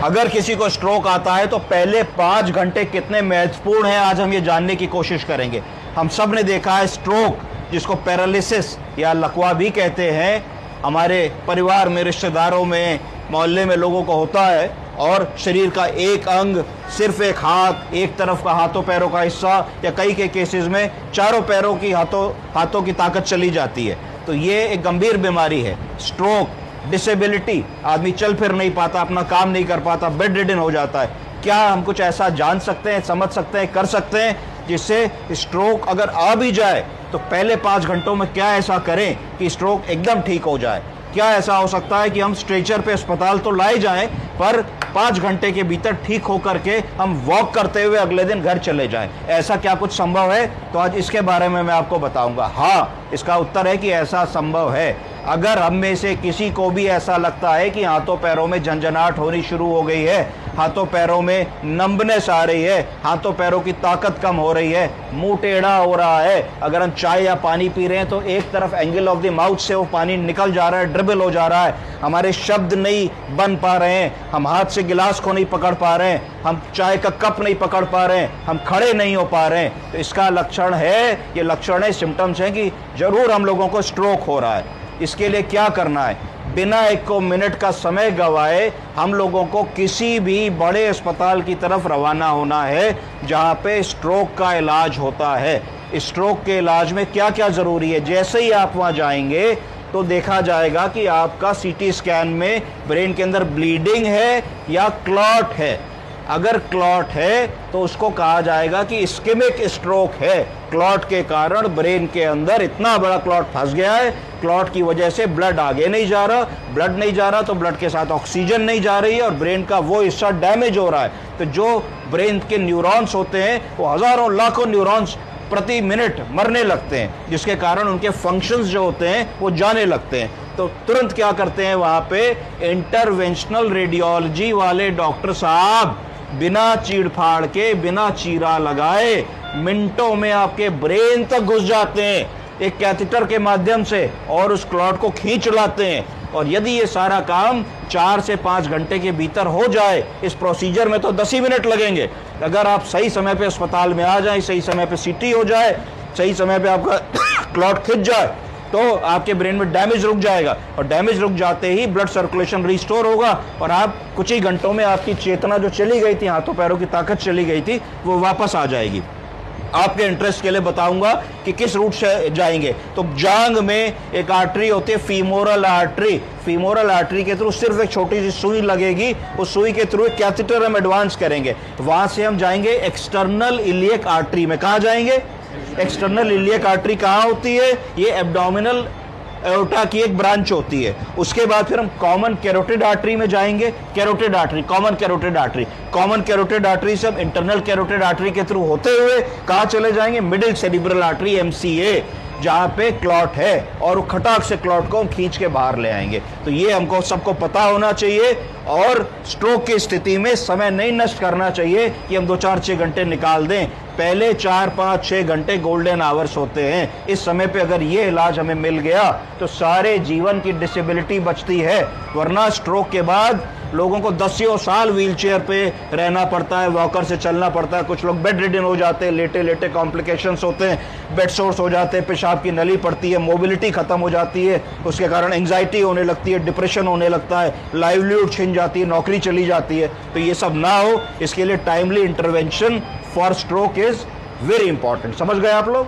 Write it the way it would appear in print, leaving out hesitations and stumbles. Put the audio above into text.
अगर किसी को स्ट्रोक आता है तो पहले 5 घंटे कितने महत्वपूर्ण हैं, आज हम ये जानने की कोशिश करेंगे। हम सब ने देखा है स्ट्रोक, जिसको पैरालिसिस या लकवा भी कहते हैं, हमारे परिवार में, रिश्तेदारों में, मोहल्ले में लोगों को होता है और शरीर का एक अंग, सिर्फ एक हाथ, एक तरफ का हाथों पैरों का हिस्सा या कई के केसेस में चारों पैरों की हाथों की ताकत चली जाती है। तो ये एक गंभीर बीमारी है स्ट्रोक। डिसेबिलिटी, आदमी चल फिर नहीं पाता, अपना काम नहीं कर पाता, बेड रिडन हो जाता है। क्या हम कुछ ऐसा जान सकते हैं, समझ सकते हैं, कर सकते हैं जिससे स्ट्रोक अगर आ भी जाए तो पहले 5 घंटों में क्या ऐसा करें कि स्ट्रोक एकदम ठीक हो जाए? क्या ऐसा हो सकता है कि हम स्ट्रेचर पे अस्पताल तो लाए जाएं पर 5 घंटे के भीतर ठीक होकर के हम वॉक करते हुए अगले दिन घर चले जाएं? ऐसा क्या कुछ संभव है? तो आज इसके बारे में मैं आपको बताऊंगा। हाँ, इसका उत्तर है कि ऐसा संभव है। अगर हम में से किसी को भी ऐसा लगता है कि हाथों पैरों में झंझनाहट होनी शुरू हो गई है, हाथों पैरों में नंबनेस आ रही है, हाथों पैरों की ताकत कम हो रही है, मुंह टेढ़ा हो रहा है, अगर हम चाय या पानी पी रहे हैं तो एक तरफ एंगल ऑफ द माउथ से वो पानी निकल जा रहा है, ड्रिबल हो जा रहा है, हमारे शब्द नहीं बन पा रहे हैं, हम हाथ से गिलास को नहीं पकड़ पा रहे हैं, हम चाय का कप नहीं पकड़ पा रहे हैं, हम खड़े नहीं हो पा रहे हैं, तो इसका लक्षण है, ये लक्षण है, सिम्टम्स हैं कि जरूर हम लोगों को स्ट्रोक हो रहा है। इसके लिए क्या करना है? बिना 1 मिनट का समय गवाए हम लोगों को किसी भी बड़े अस्पताल की तरफ रवाना होना है जहां पे स्ट्रोक का इलाज होता है। स्ट्रोक के इलाज में क्या क्या ज़रूरी है? जैसे ही आप वहां जाएंगे तो देखा जाएगा कि आपका सीटी स्कैन में ब्रेन के अंदर ब्लीडिंग है या क्लॉट है। अगर क्लॉट है तो उसको कहा जाएगा कि इस्केमिक स्ट्रोक है। क्लॉट के कारण ब्रेन के अंदर इतना बड़ा क्लॉट फंस गया है, क्लॉट की वजह से ब्लड आगे नहीं जा रहा, ब्लड नहीं जा रहा तो ब्लड के साथ ऑक्सीजन नहीं जा रही है और ब्रेन का वो हिस्सा डैमेज हो रहा है। तो जो ब्रेन के न्यूरॉन्स होते हैं वो हज़ारों लाखों न्यूरॉन्स प्रति मिनट मरने लगते हैं, जिसके कारण उनके फंक्शंस जो होते हैं वो जाने लगते हैं। तो तुरंत क्या करते हैं वहाँ पे इंटरवेंशनल रेडियोलॉजी वाले डॉक्टर साहब बिना चीड़-फाड़ के, बिना चीरा लगाए मिनटों में आपके ब्रेन तक घुस जाते हैं एक कैथेटर के माध्यम से और उस क्लॉट को खींच लाते हैं। और यदि ये सारा काम 4 से 5 घंटे के भीतर हो जाए, इस प्रोसीजर में तो 10 ही मिनट लगेंगे। अगर आप सही समय पे अस्पताल में आ जाएं, सही समय पे सीटी हो जाए, सही समय पे आपका क्लॉट खिंच जाए तो आपके ब्रेन में डैमेज रुक जाएगा और डैमेज रुक जाते ही ब्लड सर्कुलेशन रिस्टोर होगा और आप कुछ ही घंटों में आपकी चेतना जो चली गई थी, हाथों पैरों की ताकत चली गई थी, वो वापस आ जाएगी। आपके इंटरेस्ट के लिए बताऊंगा कि किस रूट से जाएंगे। तो जांग में एक आर्टरी होती है फीमोरल आर्टरी। फीमोरल आर्टरी के थ्रू सिर्फ एक छोटी सी सुई लगेगी, उस सुई के थ्रू एक कैथेटर हम एडवांस करेंगे, वहां से हम जाएंगे एक्सटर्नल इलियक आर्टरी में। कहाँ जाएंगे? एक्सटर्नल इलियक आर्टरी कहाँ होती है? ये एब्डोमिनल एओर्टा की एक ब्रांच होती है। उसके बाद फिर हम कॉमन कैरोटिड आर्टरी में जाएंगे। Carotid artery, common carotid artery, common carotid artery से हम इंटरनल कैरोटिड आर्टरी के थ्रू होते हुए कहाँ चले जाएंगे? मिडिल सेरिब्रल आर्टरी, MCA, जहाँ पे क्लॉट है और वो खटाक से क्लॉट को हम खींच के बाहर ले आएंगे। तो ये हमको सबको पता होना चाहिए और स्ट्रोक की स्थिति में समय नहीं नष्ट करना चाहिए कि हम 2-4-6 घंटे निकाल दें। पहले 4-5-6 घंटे गोल्डन आवर्स होते हैं। इस समय पे अगर ये इलाज हमें मिल गया तो सारे जीवन की डिसेबिलिटी बचती है, वरना स्ट्रोक के बाद लोगों को 10 साल व्हीलचेयर पे रहना पड़ता है, वॉकर से चलना पड़ता है, कुछ लोग बेड रिडन हो जाते हैं, लेटे लेटे कॉम्प्लिकेशंस होते हैं, बेड सोर्स हो जाते हैं, पेशाब की नली पड़ती है, मोबिलिटी खत्म हो जाती है, उसके कारण एंग्जाइटी होने लगती है, डिप्रेशन होने लगता है, लाइवलीहुड छिन जाती है, नौकरी चली जाती है। तो ये सब ना हो, इसके लिए timely intervention for stroke is very important. समझ गए आप लोग?